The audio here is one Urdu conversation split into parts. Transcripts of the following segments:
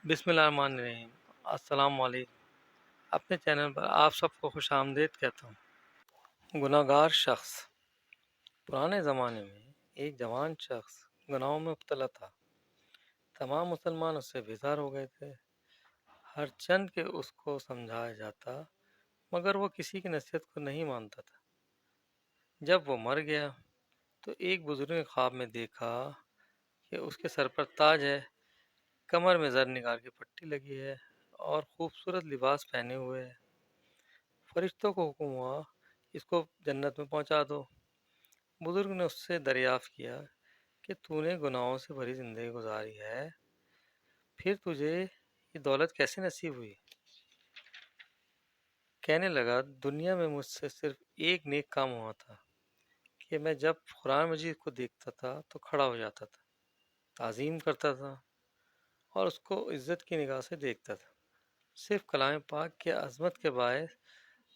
بسم اللہ الرحمن الرحیم۔ السلام علیکم۔ اپنے چینل پر آپ سب کو خوش آمدید کہتا ہوں۔ گناہ گار شخص۔ پرانے زمانے میں ایک جوان شخص گناہوں میں مبتلا تھا۔ تمام مسلمان اس سے بیزار ہو گئے تھے، ہر چند کہ اس کو سمجھایا جاتا مگر وہ کسی کی نصیحت کو نہیں مانتا تھا۔ جب وہ مر گیا تو ایک بزرگ نے خواب میں دیکھا کہ اس کے سر پر تاج ہے، کمر میں زر نگار کی پٹی لگی ہے اور خوبصورت لباس پہنے ہوئے ہے۔ فرشتوں کو حکم ہوا اس کو جنت میں پہنچا دو۔ بزرگ نے اس سے دریافت کیا کہ تو نے گناہوں سے بھری زندگی گزاری ہے، پھر تجھے یہ دولت کیسے نصیب ہوئی؟ کہنے لگا دنیا میں مجھ سے صرف ایک نیک کام ہوا تھا کہ میں جب قرآن مجید کو دیکھتا تھا تو کھڑا ہو جاتا تھا، تعظیم کرتا تھا اور اس کو عزت کی نگاہ سے دیکھتا تھا۔ صرف کلام پاک کی عظمت کے باعث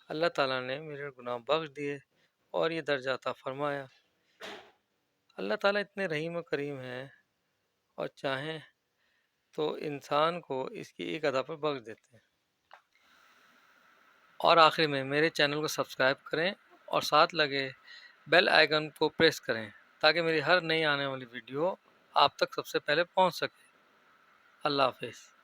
اللہ تعالیٰ نے میرے گناہ بخش دیے اور یہ درجہ عطا فرمایا۔ اللہ تعالیٰ اتنے رحیم و کریم ہیں اور چاہیں تو انسان کو اس کی ایک ادا پر بخش دیتے ہیں۔ اور آخر میں میرے چینل کو سبسکرائب کریں اور ساتھ لگے بیل آئیکن کو پریس کریں تاکہ میری ہر نئی آنے والی ویڈیو آپ تک سب سے پہلے پہنچ سکے۔ اللہ حافظ۔